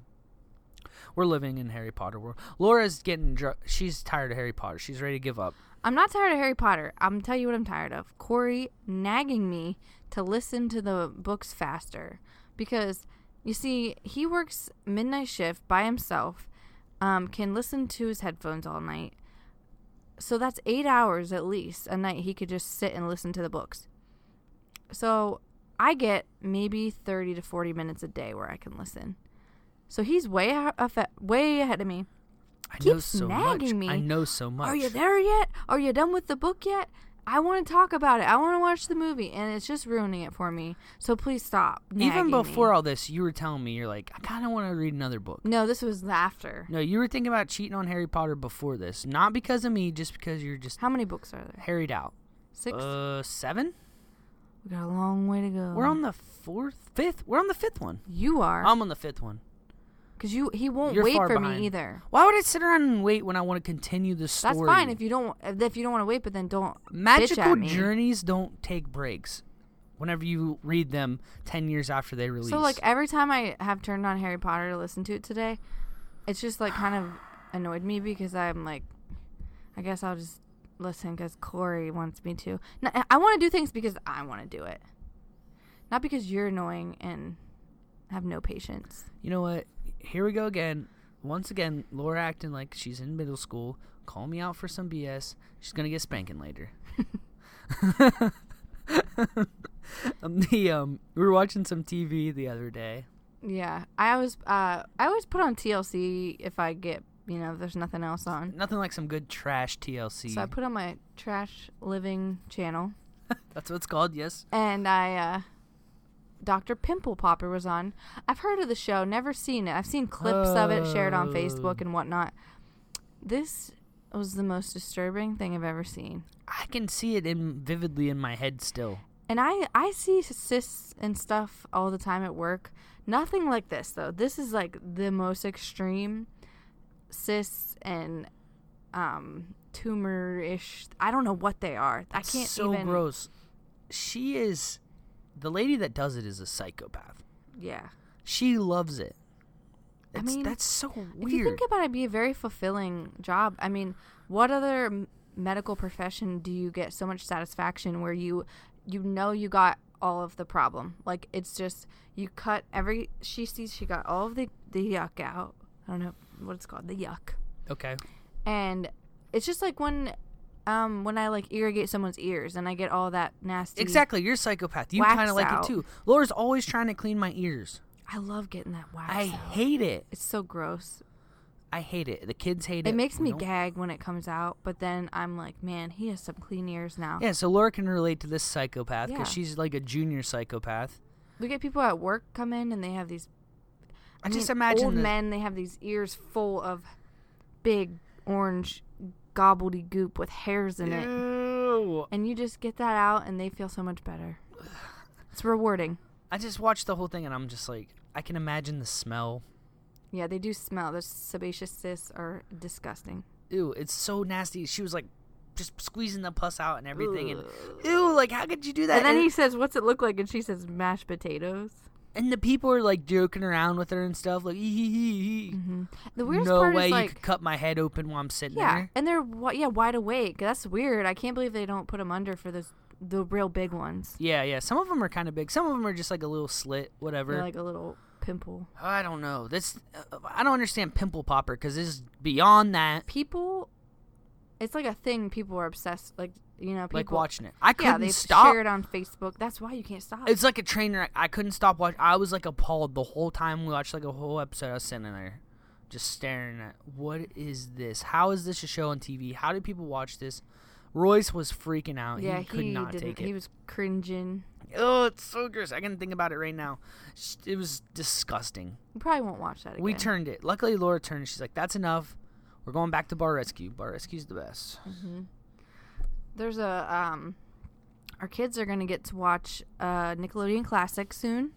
Speaker 2: We're living in Harry Potter world. Laura's getting she's tired of Harry Potter. She's ready to give up.
Speaker 1: I'm not tired of Harry Potter. I'm tell you what I'm tired of. Corey nagging me to listen to the books faster. Because, you see, he works midnight shift by himself, can listen to his headphones all night. So that's 8 hours at least a night he could just sit and listen to the books. So I get maybe 30 to 40 minutes a day where I can listen. So he's way ahead of me.
Speaker 2: I know so much.
Speaker 1: Me.
Speaker 2: I know so much.
Speaker 1: Are you there yet? Are you done with the book yet? I want to talk about it. I want to watch the movie, and it's just ruining it for me. So please stop.
Speaker 2: Even before
Speaker 1: me.
Speaker 2: all this, you were telling me, you're like, I kind of want to read another book.
Speaker 1: No, this was after.
Speaker 2: No, you were thinking about cheating on Harry Potter before this. Not because of me, just because you're just...
Speaker 1: How many books are there?
Speaker 2: Harried out.
Speaker 1: 6?
Speaker 2: 7?
Speaker 1: We got a long way to go.
Speaker 2: We're on the 5th? We're on the 5th one.
Speaker 1: You are.
Speaker 2: I'm on the 5th one.
Speaker 1: Because he won't
Speaker 2: You're
Speaker 1: wait
Speaker 2: far
Speaker 1: for
Speaker 2: behind.
Speaker 1: me either.
Speaker 2: Why would I sit around and wait when I want to continue the story?
Speaker 1: That's fine if you don't want to wait, but then don't
Speaker 2: Magical
Speaker 1: bitch at me.
Speaker 2: journeys don't take breaks whenever you read them 10 years after they release.
Speaker 1: So, like, every time I have turned on Harry Potter to listen to it today, it's just, like, kind of annoyed me because I'm, like, I guess I'll just listen because Corey wants me to. No, I want to do things because I want to do it. Not because you're annoying and have no patience.
Speaker 2: You know what? Here we go again. Once again, Laura acting like she's in middle school. Call me out for some BS. She's going to get spanking later. We were watching some TV the other day.
Speaker 1: Yeah. I always put on TLC if I get, if there's nothing else on.
Speaker 2: Nothing like some good trash TLC.
Speaker 1: So I put on my trash living channel.
Speaker 2: That's what it's called, yes.
Speaker 1: And Dr. Pimple Popper was on. I've heard of the show, never seen it. I've seen clips of it shared on Facebook and whatnot. This was the most disturbing thing I've ever seen.
Speaker 2: I can see it vividly in my head still.
Speaker 1: And I see cysts and stuff all the time at work. Nothing like this, though. This is like the most extreme cysts and tumor-ish. I don't know what they are. I can't
Speaker 2: so
Speaker 1: even.
Speaker 2: Gross. She is... The lady that does it is a psychopath.
Speaker 1: Yeah.
Speaker 2: She loves it. That's so weird.
Speaker 1: If you think about it, it'd be a very fulfilling job. I mean, what other medical profession do you get so much satisfaction where you got all of the problem? Like, it's just, you cut she sees she got all of the yuck out. I don't know what it's called, the yuck.
Speaker 2: Okay.
Speaker 1: And it's just like when I like irrigate someone's ears and I get all that nasty.
Speaker 2: Exactly, you're a psychopath. You kind of like it too. Laura's always trying to clean my ears.
Speaker 1: I love getting that wax.
Speaker 2: I hate it.
Speaker 1: It's so gross.
Speaker 2: I hate it. The kids hate it.
Speaker 1: It makes me gag when it comes out, but then I'm like, man, he has some clean ears now.
Speaker 2: Yeah, so Laura can relate to this psychopath because she's like a junior psychopath.
Speaker 1: We get people at work come in and they have these.
Speaker 2: I just imagine
Speaker 1: old men. They have these ears full of big orange gobbledygook with hairs in it.
Speaker 2: Ew.
Speaker 1: And you just get that out and they feel so much better. It's rewarding.
Speaker 2: I just watched the whole thing and I'm just like, I can imagine the smell.
Speaker 1: Yeah, they do smell. Those sebaceous cysts are disgusting.
Speaker 2: Ew, it's so nasty. She was like just squeezing the pus out and everything. And ew, like how could you do that?
Speaker 1: And then he says, what's it look like? And she says, mashed potatoes.
Speaker 2: And the people are like joking around with her and stuff, like
Speaker 1: Mm-hmm. The weirdest
Speaker 2: no
Speaker 1: part
Speaker 2: way
Speaker 1: is
Speaker 2: you
Speaker 1: like,
Speaker 2: could cut my head open while I'm sitting
Speaker 1: yeah,
Speaker 2: there.
Speaker 1: and they're wide awake. That's weird. I can't believe they don't put them under for the real big ones.
Speaker 2: Yeah. Some of them are kind of big. Some of them are just like a little slit, whatever.
Speaker 1: They're like a little pimple.
Speaker 2: I don't know. I don't understand Pimple Popper because this is beyond that.
Speaker 1: People, it's like a thing. People are obsessed. Like, people
Speaker 2: like watching it. I couldn't
Speaker 1: they
Speaker 2: stop.
Speaker 1: share it on Facebook. That's why you can't stop.
Speaker 2: It's like a train wreck. I couldn't stop watching. I was like appalled the whole time we watched like a whole episode. I was sitting there just staring at, what is this? How is this a show on TV? How do people watch this? Royce was freaking out.
Speaker 1: Yeah,
Speaker 2: he could not take it.
Speaker 1: He was cringing.
Speaker 2: Oh, it's so gross. I can think about it right now. It was disgusting.
Speaker 1: You probably won't watch that again.
Speaker 2: We turned it. Luckily, Laura turned it. She's like, that's enough. We're going back to Bar Rescue. Bar Rescue's the best.
Speaker 1: Mm-hmm. There's our kids are going to get to watch Nickelodeon Classic soon.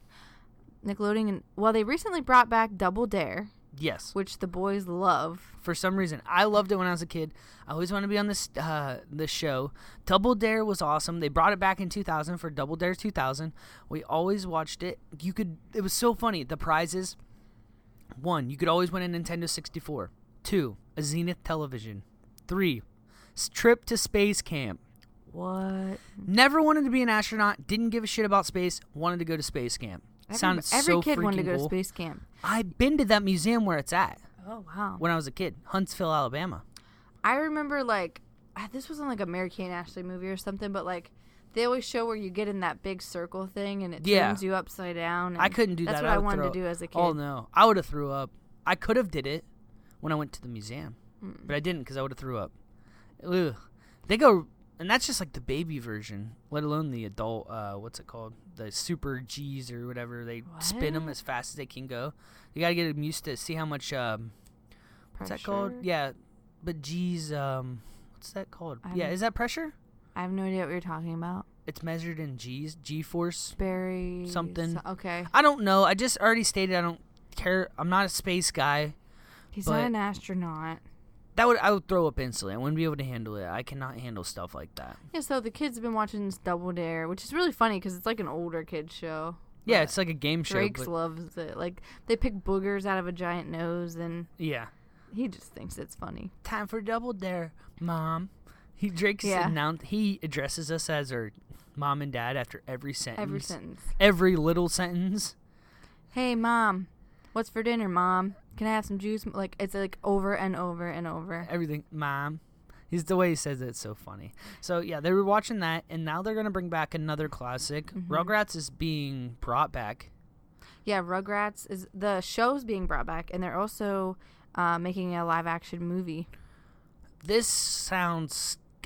Speaker 1: Nickelodeon, they recently brought back Double Dare.
Speaker 2: Yes.
Speaker 1: Which the boys love.
Speaker 2: For some reason. I loved it when I was a kid. I always wanted to be on this show. Double Dare was awesome. They brought it back in 2000 for Double Dare 2000. We always watched it. It was so funny. The prizes. 1, you could always win a Nintendo 64. 2, a Zenith television. 3, trip to space camp.
Speaker 1: What?
Speaker 2: Never wanted to be an astronaut. Didn't give a shit about space. Wanted to go to space camp. Sounded so freaking cool.
Speaker 1: Every kid wanted to go to space camp.
Speaker 2: I've been to that museum where it's at.
Speaker 1: Oh, wow.
Speaker 2: When I was a kid. Huntsville, Alabama.
Speaker 1: I remember, this wasn't like a Mary Kay and Ashley movie or something, but, they always show where you get in that big circle thing and it turns you upside down. And
Speaker 2: I couldn't do that.
Speaker 1: That's what I wanted to do as a kid.
Speaker 2: Oh, no. I would have threw up. I could have did it when I went to the museum. But I didn't because I would have threw up. Ugh. They go And that's just like the baby version, let alone the adult, what's it called? The super G's or whatever. They spin them as fast as they can go. You got to get them used to see how much, what's that called? Yeah, but G's, what's that called? Is that pressure?
Speaker 1: I have no idea what you're talking about.
Speaker 2: It's measured in G's, G-force.
Speaker 1: Berry.
Speaker 2: Something.
Speaker 1: Okay.
Speaker 2: I don't know. I just already stated I don't care. I'm not a space guy.
Speaker 1: He's not an astronaut.
Speaker 2: I would throw up instantly. I wouldn't be able to handle it. I cannot handle stuff like that.
Speaker 1: Yeah, so the kids have been watching this Double Dare, which is really funny because it's like an older kid's show.
Speaker 2: Yeah, it's like a game show.
Speaker 1: Drake's loves it. Like, they pick boogers out of a giant nose, and he just thinks it's funny.
Speaker 2: Time for Double Dare, Mom. He addresses us as our mom and dad after every sentence. Every little sentence.
Speaker 1: Hey, Mom. What's for dinner, Mom? Can I have some juice? Like, it's like over and over and over.
Speaker 2: Everything, Mom. The way he says it's so funny. So, yeah, they were watching that, and now they're going to bring back another classic. Mm-hmm. Rugrats is being brought back.
Speaker 1: Yeah, the show's being brought back, and they're also making a live-action movie.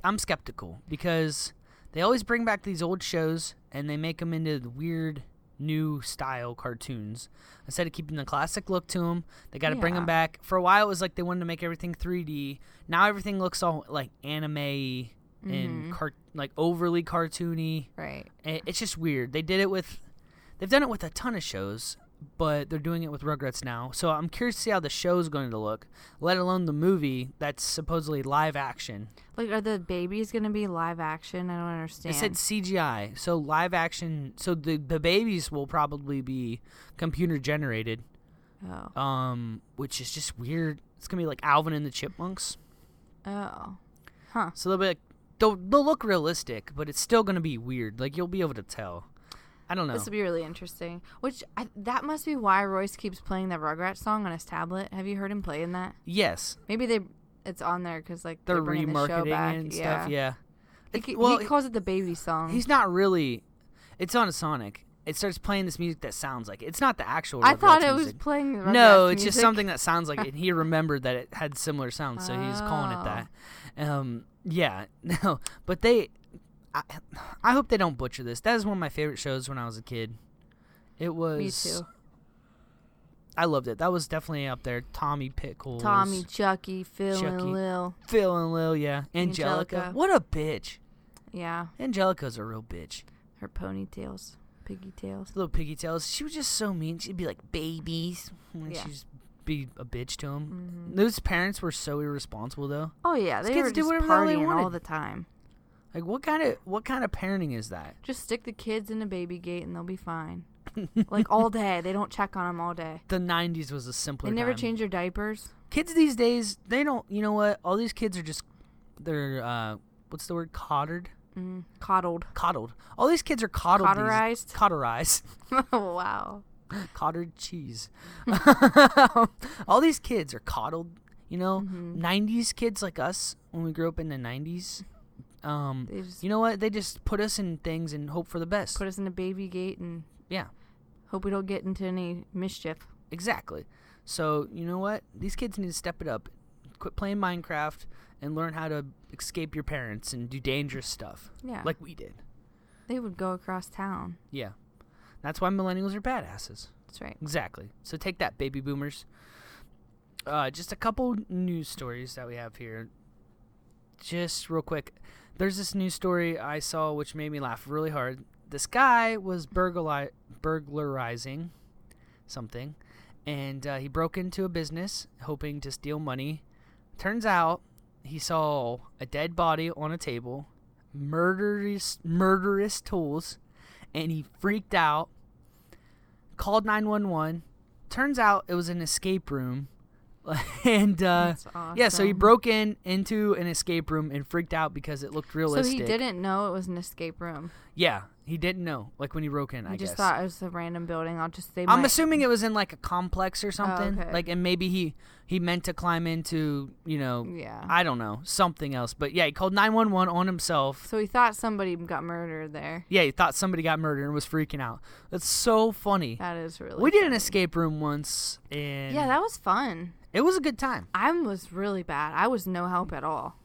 Speaker 2: I'm skeptical, because they always bring back these old shows, and they make them into weird new style cartoons. Instead of keeping the classic look to them, they got to bring them back. For a while, it was like they wanted to make everything 3D. Now everything looks all like anime and like overly cartoony.
Speaker 1: Right.
Speaker 2: It's just weird. They've done it with a ton of shows, but they're doing it with Rugrats now. So I'm curious to see how the show's going to look, let alone the movie that's supposedly live action.
Speaker 1: Like, are the babies going to be live action? I don't understand.
Speaker 2: It said CGI, so live action. So the babies will probably be computer generated.
Speaker 1: Oh.
Speaker 2: Which is just weird. It's going to be like Alvin and the Chipmunks.
Speaker 1: Oh. Huh.
Speaker 2: So they'll look realistic, but it's still going to be weird. Like, you'll be able to tell. I don't know.
Speaker 1: This will be really interesting. That must be why Royce keeps playing the Rugrats song on his tablet. Have you heard him playing that?
Speaker 2: Yes.
Speaker 1: Maybe it's on there because like
Speaker 2: they're
Speaker 1: bringing the show
Speaker 2: remarketing
Speaker 1: back.
Speaker 2: and stuff. Yeah.
Speaker 1: He calls it the baby song.
Speaker 2: He's not really. It's on a Sonic. It starts playing this music that sounds like it. It's not the actual.
Speaker 1: I thought
Speaker 2: it
Speaker 1: was playing the Rugrats
Speaker 2: No, it's
Speaker 1: music.
Speaker 2: just something that sounds like it. And he remembered that it had similar sounds, so he's calling it that. Yeah. No, but I hope they don't butcher this. That is one of my favorite shows when I was a kid. It was.
Speaker 1: Me too.
Speaker 2: I loved it. That was definitely up there. Tommy Pickles.
Speaker 1: Tommy, Chucky, Phil, and Lil.
Speaker 2: Phil and Lil, yeah. Angelica. What a bitch.
Speaker 1: Yeah.
Speaker 2: Angelica's a real bitch.
Speaker 1: Her ponytails. Piggy tails.
Speaker 2: Little piggy tails. She was just so mean. She'd be like, babies. And she'd just be a bitch to them. Mm-hmm. Those parents were so irresponsible, though.
Speaker 1: Oh, yeah. They were just partying all the time.
Speaker 2: Like, what kind of parenting is that?
Speaker 1: Just stick the kids in a baby gate and they'll be fine. Like, all day. They don't check on them all day.
Speaker 2: The 90s was a simpler
Speaker 1: They never
Speaker 2: time.
Speaker 1: change their diapers.
Speaker 2: Kids these days, they don't, you know what? All these kids are just, they're, what's the word?
Speaker 1: Coddled.
Speaker 2: All these kids are coddled. Cauterized.
Speaker 1: Oh, wow.
Speaker 2: Cottage cheese. All these kids are coddled, you know? Mm-hmm. 90s kids like us, when we grew up in the 90s. You know what? They just put us in things and hope for the best.
Speaker 1: Put us in a baby gate and hope we don't get into any mischief.
Speaker 2: Exactly. So, you know what? These kids need to step it up. Quit playing Minecraft and learn how to escape your parents and do dangerous stuff.
Speaker 1: Yeah.
Speaker 2: Like we did.
Speaker 1: They would go across town.
Speaker 2: Yeah. That's why millennials are badasses.
Speaker 1: That's right.
Speaker 2: Exactly. So take that, baby boomers. Just a couple news stories that we have here. Just real quick. There's this news story I saw which made me laugh really hard. This guy was burglarizing something, and he broke into a business hoping to steal money. Turns out he saw a dead body on a table, murderous tools, and he freaked out, called 911. Turns out it was an escape room. And
Speaker 1: That's awesome.
Speaker 2: Yeah, so he broke into an escape room and freaked out because it looked realistic.
Speaker 1: So he didn't know it was an escape room.
Speaker 2: Yeah, he didn't know. Like when he broke in, I guess.
Speaker 1: He just thought it was a random building.
Speaker 2: I'm assuming it was in like a complex or something.
Speaker 1: Oh, okay.
Speaker 2: Like, and maybe he meant to climb into,
Speaker 1: Yeah.
Speaker 2: I don't know, something else. But yeah, he called 911 on himself.
Speaker 1: So he thought somebody got murdered there.
Speaker 2: Yeah, he thought somebody got murdered and was freaking out. That's so funny.
Speaker 1: That is really
Speaker 2: We did an
Speaker 1: funny.
Speaker 2: escape room once, and
Speaker 1: yeah, that was fun.
Speaker 2: It was a good time.
Speaker 1: I was really bad. I was no help at all.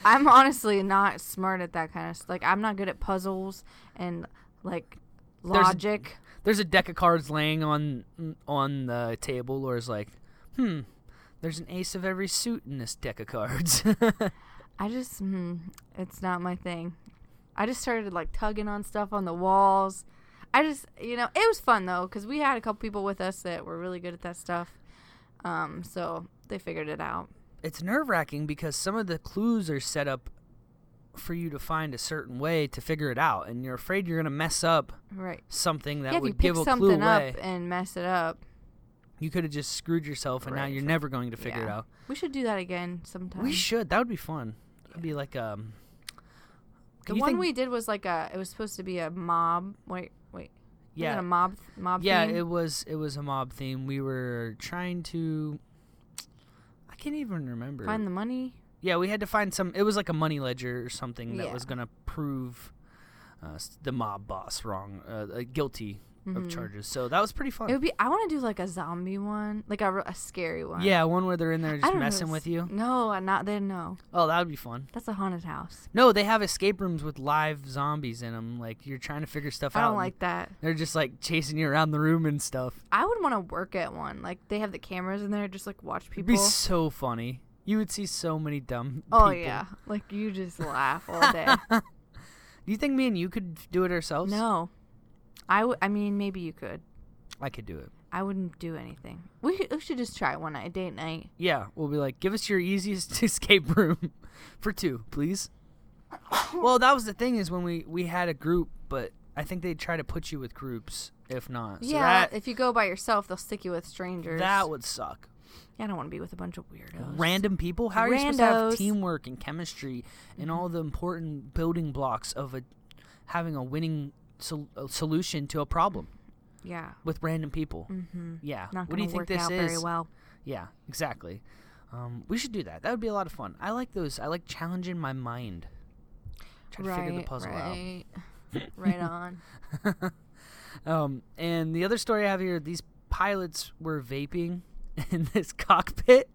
Speaker 1: I'm honestly not smart at that kind of stuff. Like, I'm not good at puzzles and, like, logic.
Speaker 2: There's a deck of cards laying on the table, or is like, there's an ace of every suit in this deck of cards.
Speaker 1: I just, it's not my thing. I just started, like, tugging on stuff on the walls. I just, it was fun, though, because we had a couple people with us that were really good at that stuff. So they figured it out.
Speaker 2: It's nerve-wracking because some of the clues are set up for you to find a certain way to figure it out, and you're afraid you're going to mess up something that would give a clue away.
Speaker 1: If you pick something up and mess it up,
Speaker 2: you could have just screwed yourself, and now you're never going to figure it out.
Speaker 1: We should do that again sometime.
Speaker 2: We should. That would be fun. That'd be like
Speaker 1: the one we did was like it was supposed to be a mob. Wait.
Speaker 2: Yeah.
Speaker 1: Was it a mob
Speaker 2: yeah,
Speaker 1: theme?
Speaker 2: it was a mob theme. We were trying to, I can't even remember.
Speaker 1: Find the money?
Speaker 2: Yeah, we had to find it was like a money ledger or something that was going to prove the mob boss wrong, guilty of charges. So that was pretty fun.
Speaker 1: I want to do like a zombie one, like a scary one.
Speaker 2: Yeah, one where they're in there just messing with you.
Speaker 1: No, not then. No.
Speaker 2: Oh, that would be fun.
Speaker 1: That's a haunted house.
Speaker 2: No, they have escape rooms with live zombies in them. Like, you're trying to figure stuff out.
Speaker 1: I don't like that.
Speaker 2: They're just like chasing you around the room and stuff.
Speaker 1: I would want to work at one. Like, they have the cameras in there, just like watch people.
Speaker 2: It'd be so funny. You would see so many dumb people.
Speaker 1: Oh yeah, like you just laugh all day.
Speaker 2: Do you think me and you could do it ourselves?
Speaker 1: No. I mean, maybe you could.
Speaker 2: I could do it.
Speaker 1: I wouldn't do anything. We should just try one night, date night.
Speaker 2: Yeah, we'll be like, give us your easiest escape room for 2, please. Well, that was the thing is when we had a group, but I think they'd try to put you with groups if not. So
Speaker 1: if you go by yourself, they'll stick you with strangers.
Speaker 2: That would suck.
Speaker 1: Yeah, I don't want to be with a bunch of weirdos.
Speaker 2: Random people? How are you supposed to have teamwork and chemistry and all the important building blocks of having a winning solution to a problem?
Speaker 1: Yeah.
Speaker 2: With random people.
Speaker 1: Mm-hmm.
Speaker 2: Yeah.
Speaker 1: Not
Speaker 2: what do you think this is?
Speaker 1: Very well.
Speaker 2: Yeah, exactly. We should do that. That would be a lot of fun. I like those. I like challenging my mind. Try to figure the puzzle out.
Speaker 1: Right on.
Speaker 2: And the other story I have here, these pilots were vaping in this cockpit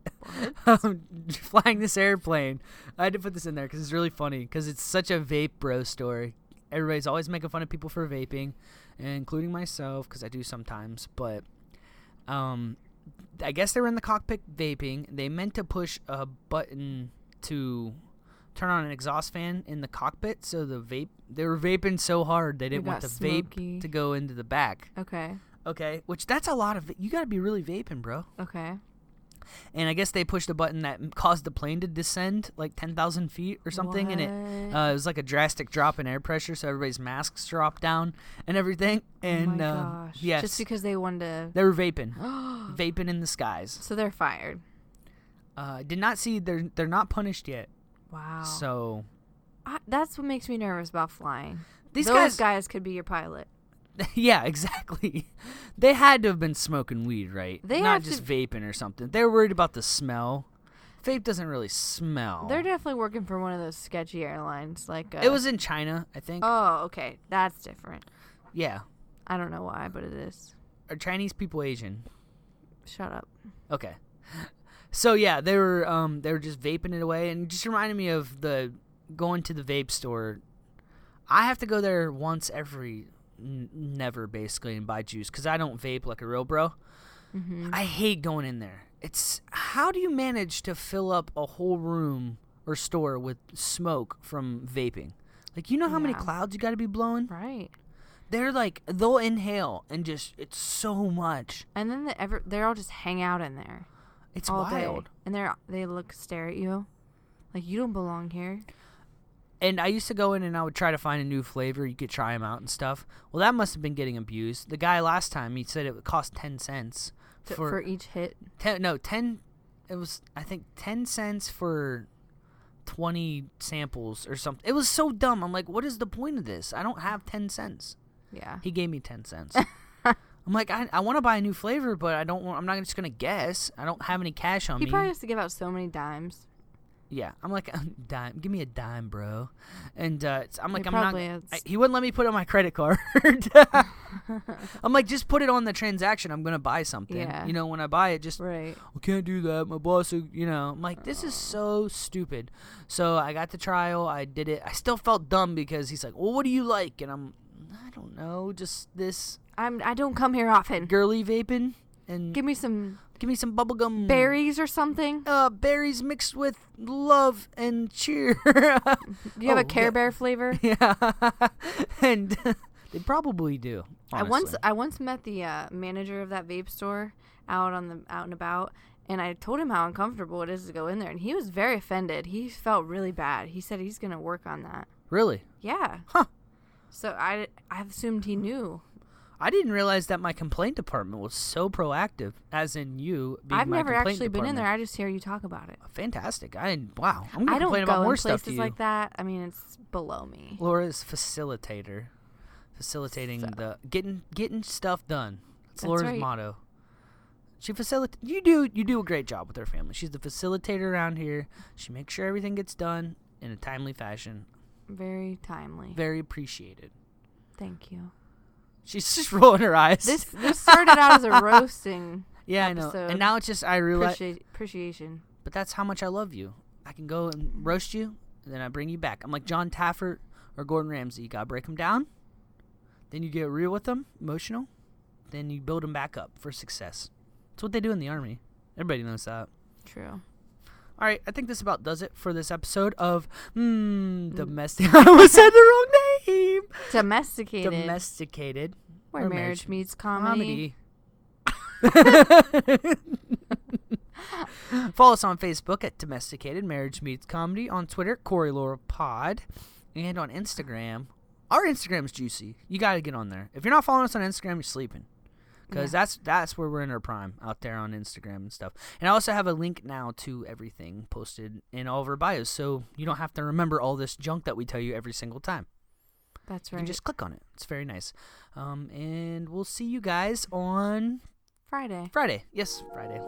Speaker 2: flying this airplane. I had to put this in there because it's really funny because it's such a vape bro story. Everybody's always making fun of people for vaping, including myself because I do sometimes. But I guess they were in the cockpit vaping. They meant to push a button to turn on an exhaust fan in the cockpit. So they were vaping so hard they didn't want the vape to go into the back. Okay, which that's a lot of you got to be really vaping, bro.
Speaker 1: Okay.
Speaker 2: And I guess they pushed a button that caused the plane to descend like 10,000 feet or something.
Speaker 1: What?
Speaker 2: And it was like a drastic drop in air pressure, so everybody's masks dropped down and everything. And
Speaker 1: oh my gosh.
Speaker 2: Yes,
Speaker 1: just because they wanted to.
Speaker 2: They were vaping, vaping in the skies.
Speaker 1: So they're fired.
Speaker 2: Did not see they're not punished yet.
Speaker 1: Wow.
Speaker 2: So
Speaker 1: that's what makes me nervous about flying.
Speaker 2: Those
Speaker 1: guys could be your pilot.
Speaker 2: Yeah, exactly. They had to have been smoking weed, right? Not just vaping or something. They were worried about the smell. Vape doesn't really smell.
Speaker 1: They're definitely working for one of those sketchy airlines. Like
Speaker 2: it was in China, I think.
Speaker 1: Oh, okay. That's different.
Speaker 2: Yeah.
Speaker 1: I don't know why, but it is.
Speaker 2: Are Chinese people Asian?
Speaker 1: Shut up.
Speaker 2: Okay. So yeah, they were just vaping it away, and it just reminded me of going to the vape store. I have to go there once every never basically and buy juice because I don't vape like a real bro. Mm-hmm. I hate going in there. It's how do you manage to fill up a whole room or store with smoke from vaping? Like, you know how many clouds you got to be blowing?
Speaker 1: Right.
Speaker 2: They're like, they'll inhale and just, it's so much.
Speaker 1: And then they all just hang out in there.
Speaker 2: It's wild.
Speaker 1: Day. And they stare at you like you don't belong here.
Speaker 2: And I used to go in and I would try to find a new flavor. You could try them out and stuff. Well, that must have been getting abused. The guy last time, he said it would cost 10 cents.
Speaker 1: For each hit?
Speaker 2: 10. It was, I think, 10 cents for 20 samples or something. It was so dumb. I'm like, what is the point of this? I don't have 10 cents.
Speaker 1: Yeah.
Speaker 2: He gave me 10 cents. I'm like, I want to buy a new flavor, but I'm not just going to guess. I don't have any cash on me.
Speaker 1: He probably has to give out so many dimes.
Speaker 2: Yeah, I'm like, dime. Give me a dime, bro. And I'm like,
Speaker 1: It
Speaker 2: I'm not.
Speaker 1: probably is.
Speaker 2: He wouldn't let me put it on my credit card. I'm like, just put it on the transaction. I'm gonna buy something.
Speaker 1: Yeah.
Speaker 2: You know, when I buy it, just
Speaker 1: Right.
Speaker 2: I can't do that. My boss, you know. I'm like, this is so stupid. So I got the trial. I did it. I still felt dumb because he's like, well, what do you like? And I don't know, just this.
Speaker 1: I don't come here often.
Speaker 2: Girly vaping and
Speaker 1: Give me some
Speaker 2: bubblegum
Speaker 1: berries or something.
Speaker 2: berries mixed with love and cheer.
Speaker 1: Do you have a Care Bear flavor?
Speaker 2: Yeah. And they probably do. Honestly.
Speaker 1: I once met the manager of that vape store out and about, and I told him how uncomfortable it is to go in there, and he was very offended. He felt really bad. He said he's gonna work on that.
Speaker 2: Really?
Speaker 1: Yeah.
Speaker 2: Huh.
Speaker 1: So I assumed he knew.
Speaker 2: I didn't realize that my complaint department was so proactive, as in you being
Speaker 1: I've
Speaker 2: my
Speaker 1: never
Speaker 2: complaint
Speaker 1: actually been in there.
Speaker 2: department.
Speaker 1: I just hear you talk about it.
Speaker 2: Fantastic. Wow. I'm
Speaker 1: I
Speaker 2: going to
Speaker 1: don't
Speaker 2: complain
Speaker 1: go
Speaker 2: about more
Speaker 1: in
Speaker 2: stuff to
Speaker 1: places
Speaker 2: you.
Speaker 1: like that. I mean, it's below me.
Speaker 2: Laura's facilitating getting stuff done. That's Laura's
Speaker 1: right.
Speaker 2: motto. She you do a great job with her family. She's the facilitator around here. She makes sure everything gets done in a timely fashion.
Speaker 1: Very timely.
Speaker 2: Very appreciated.
Speaker 1: Thank you.
Speaker 2: She's just rolling her eyes.
Speaker 1: This started out as a roasting.
Speaker 2: Yeah,
Speaker 1: episode.
Speaker 2: I know. And now it's just I realize
Speaker 1: appreciation.
Speaker 2: But that's how much I love you. I can go and roast you, and then I bring you back. I'm like John Taffert or Gordon Ramsay. You gotta break them down, then you get real with them, emotional, then you build them back up for success. That's what they do in the Army. Everybody knows that.
Speaker 1: True.
Speaker 2: All right, I think this about does it for this episode of Domestic. I almost said the wrong name.
Speaker 1: Domesticated. Where marriage meets comedy.
Speaker 2: Follow us on Facebook at Domesticated Marriage Meets Comedy, on Twitter Corey Laura Pod, and on Instagram. Our Instagram's juicy. You got to get on there. If you're not following us on Instagram, you're sleeping. Because that's where we're in our prime, out there on Instagram and stuff. And I also have a link now to everything posted in all of our bios, so you don't have to remember all this junk that we tell you every single time.
Speaker 1: That's
Speaker 2: You
Speaker 1: right.
Speaker 2: can just click on it. It's very nice. And we'll see you guys on
Speaker 1: Friday.
Speaker 2: Friday. Yes, Friday.